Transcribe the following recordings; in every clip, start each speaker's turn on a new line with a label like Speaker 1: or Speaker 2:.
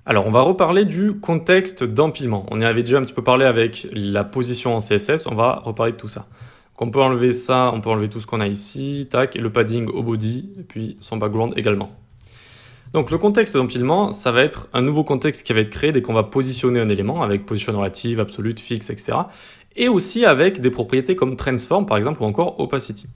Speaker 1: Alors, on va reparler du contexte d'empilement. On y avait déjà un petit peu parlé avec la position en CSS, on va reparler de tout ça. Donc, on peut enlever ça, on peut enlever tout ce qu'on a ici, tac, et le padding au body, et puis son background également. Donc, le contexte d'empilement, ça va être un nouveau contexte qui va être créé dès qu'on va positionner un élément, avec position relative, absolute, fixe, etc. Et aussi avec des propriétés comme transform, par exemple, ou encore opacity.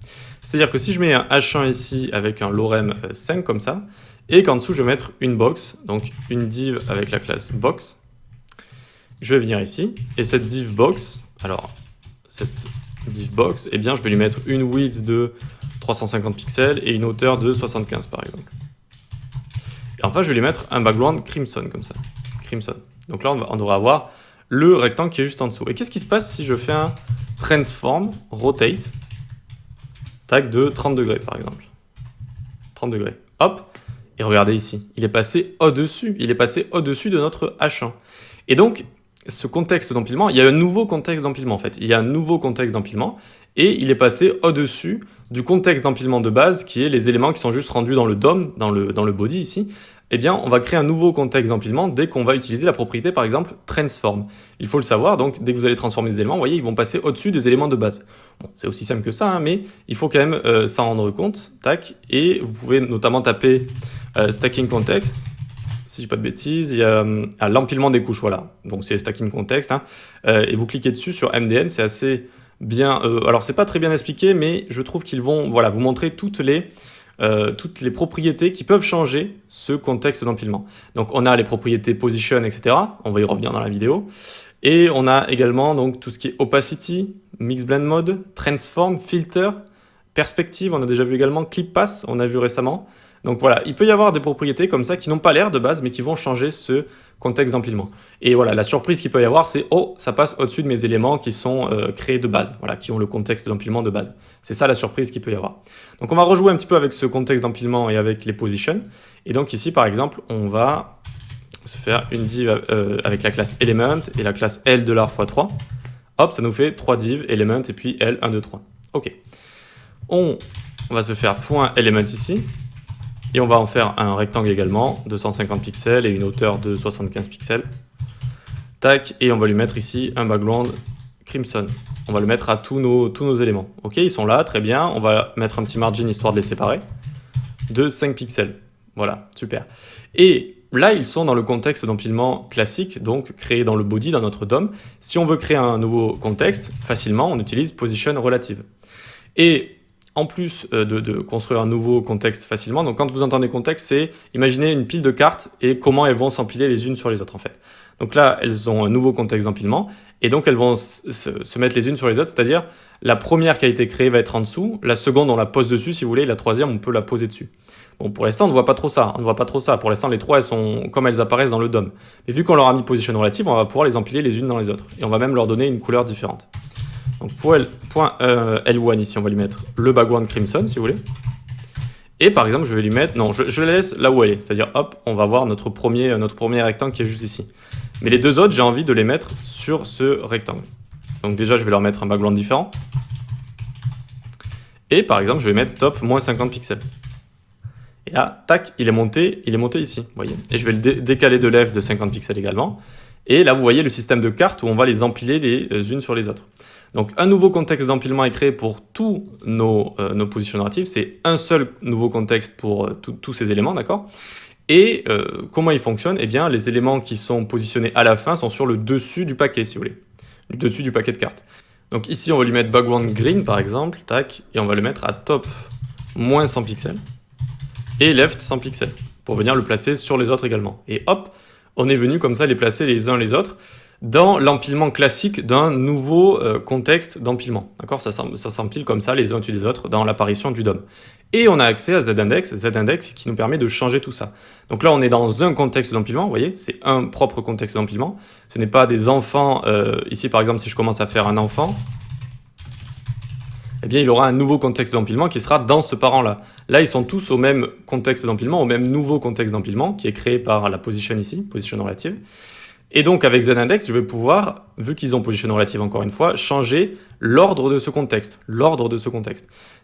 Speaker 1: C'est-à-dire que si je mets un H1 ici avec un lorem 5 comme ça, et qu'en dessous je vais mettre une box, donc une div avec la classe box. Je vais venir ici, et cette div box, alors cette div box, eh bien je vais lui mettre une width de 350 pixels et une hauteur de 75 par exemple. Et enfin je vais lui mettre un background crimson comme ça, crimson. Donc là on devrait avoir le rectangle qui est juste en dessous. Et qu'est-ce qui se passe si je fais un transform rotate, tac, de 30 degrés par exemple. 30 degrés, hop. Et regardez ici, il est passé au-dessus, de notre H1. Et donc, ce contexte d'empilement, il y a un nouveau contexte d'empilement en fait. Il y a un nouveau contexte d'empilement et il est passé au-dessus du contexte d'empilement de base qui est les éléments qui sont juste rendus dans le DOM, dans le body ici. Eh bien, on va créer un nouveau contexte d'empilement dès qu'on va utiliser la propriété, par exemple, transform. Il faut le savoir, donc dès que vous allez transformer des éléments, vous voyez, ils vont passer au-dessus des éléments de base. Bon, c'est aussi simple que ça, hein, mais il faut quand même s'en rendre compte. Tac, et vous pouvez notamment taper stacking context, si je dis pas de bêtises, il y a l'empilement des couches, voilà. Donc c'est stacking context, hein, et vous cliquez dessus sur MDN, c'est assez bien. Alors c'est pas très bien expliqué, mais je trouve qu'ils vont, voilà, vous montrer toutes les propriétés qui peuvent changer ce contexte d'empilement. Donc on a les propriétés position, etc. On va y revenir dans la vidéo. Et on a également donc tout ce qui est opacity, mix blend mode, transform, filter, perspective. On a déjà vu également clip pass, on a vu récemment. Donc voilà, il peut y avoir des propriétés comme ça qui n'ont pas l'air de base, mais qui vont changer ce contexte d'empilement. Et voilà, la surprise qu'il peut y avoir, c'est « Oh, ça passe au-dessus de mes éléments qui sont créés de base, voilà, qui ont le contexte d'empilement de base. » C'est ça la surprise qu'il peut y avoir. Donc on va rejouer un petit peu avec ce contexte d'empilement et avec les positions. Et donc ici, par exemple, on va se faire une div avec la classe element et la classe L de l'art x3. Hop, ça nous fait 3 divs, element et puis L, 1, 2, 3. Ok. On va se faire point element ici. Et on va en faire un rectangle également, 250 pixels et une hauteur de 75 pixels. Tac, et on va lui mettre ici un background crimson. On va le mettre à tous nos éléments. Ok, ils sont là, très bien. On va mettre un petit margin histoire de les séparer. De 5 pixels. Voilà, super. Et là, ils sont dans le contexte d'empilement classique, donc créé dans le body, dans notre DOM. Si on veut créer un nouveau contexte, facilement, on utilise position relative. Et en plus de construire un nouveau contexte facilement, donc quand vous entendez contexte, c'est imaginez une pile de cartes et comment elles vont s'empiler les unes sur les autres en fait. Donc là, elles ont un nouveau contexte d'empilement et donc elles vont se mettre les unes sur les autres, c'est-à-dire la première qui a été créée va être en dessous, la seconde on la pose dessus si vous voulez, et la troisième on peut la poser dessus. Bon, pour l'instant on ne voit pas trop ça, Pour l'instant les trois elles sont comme elles apparaissent dans le DOM. Mais vu qu'on leur a mis position relative, on va pouvoir les empiler les unes dans les autres et on va même leur donner une couleur différente. Donc pour L1 ici, on va lui mettre le background crimson si vous voulez. Et par exemple, je vais lui mettre, non, je la laisse là où elle est, c'est-à-dire hop, on va voir notre premier rectangle qui est juste ici. Mais les deux autres, j'ai envie de les mettre sur ce rectangle. Donc déjà, je vais leur mettre un background différent. Et par exemple, je vais mettre top moins 50 pixels. Et là, tac, il est monté ici, vous voyez. Et je vais le décaler de left de 50 pixels également. Et là, vous voyez le système de cartes où on va les empiler les unes sur les autres. Donc un nouveau contexte d'empilement est créé pour tous nos positions narratives. C'est un seul nouveau contexte pour tous ces éléments, d'accord? Et comment il fonctionne? Eh bien, les éléments qui sont positionnés à la fin sont sur le dessus du paquet, si vous voulez. Le dessus du paquet de cartes. Donc ici, on va lui mettre background green, par exemple, tac, et on va le mettre à top moins 100 pixels et left 100 pixels pour venir le placer sur les autres également. Et hop, on est venu comme ça les placer les uns les autres dans l'empilement classique d'un nouveau contexte d'empilement. D'accord, ça s'empile comme ça les uns au-dessus des autres dans l'apparition du DOM. Et on a accès à Z-index qui nous permet de changer tout ça. Donc là, on est dans un contexte d'empilement, vous voyez, c'est un propre contexte d'empilement. Ce n'est pas des enfants, ici par exemple, si je commence à faire un enfant, eh bien il aura un nouveau contexte d'empilement qui sera dans ce parent-là. Là, ils sont tous au même contexte d'empilement, au même nouveau contexte d'empilement qui est créé par la position ici, position relative. Et donc avec Z-index, je vais pouvoir, vu qu'ils ont position relative encore une fois, changer l'ordre de ce contexte.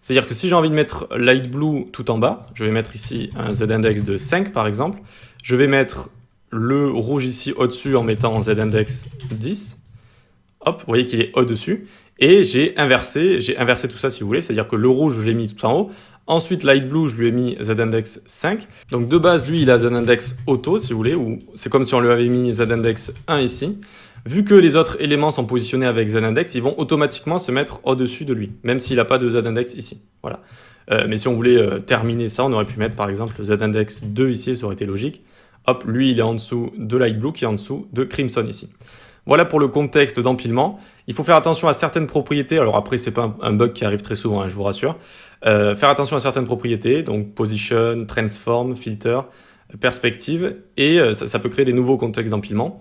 Speaker 1: C'est-à-dire que si j'ai envie de mettre light blue tout en bas, je vais mettre ici un Z-index de 5 par exemple, je vais mettre le rouge ici au-dessus en mettant Z-index 10. Hop, vous voyez qu'il est au-dessus. Et j'ai inversé tout ça si vous voulez, c'est-à-dire que le rouge, je l'ai mis tout en haut. Ensuite, light blue, je lui ai mis Z-index 5. Donc de base, lui, il a Z-index auto, si vous voulez, ou c'est comme si on lui avait mis Z-index 1 ici. Vu que les autres éléments sont positionnés avec Z-index, ils vont automatiquement se mettre au-dessus de lui, même s'il n'a pas de Z-index ici. Voilà. Mais si on voulait terminer ça, on aurait pu mettre par exemple Z-index 2 ici, ça aurait été logique. Hop, lui, il est en dessous de light blue, qui est en dessous de crimson ici. Voilà pour le contexte d'empilement. Il faut faire attention à certaines propriétés. Alors après, c'est pas un bug qui arrive très souvent, hein, je vous rassure. Faire attention à certaines propriétés, donc position, transform, filter, perspective, et ça peut créer des nouveaux contextes d'empilement.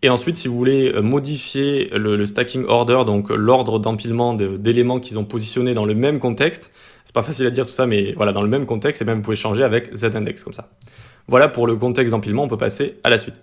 Speaker 1: Et ensuite, si vous voulez modifier le stacking order, donc l'ordre d'empilement d'éléments qu'ils ont positionnés dans le même contexte, c'est pas facile à dire tout ça, mais voilà, dans le même contexte, et même vous pouvez changer avec Z-index comme ça. Voilà pour le contexte d'empilement, on peut passer à la suite.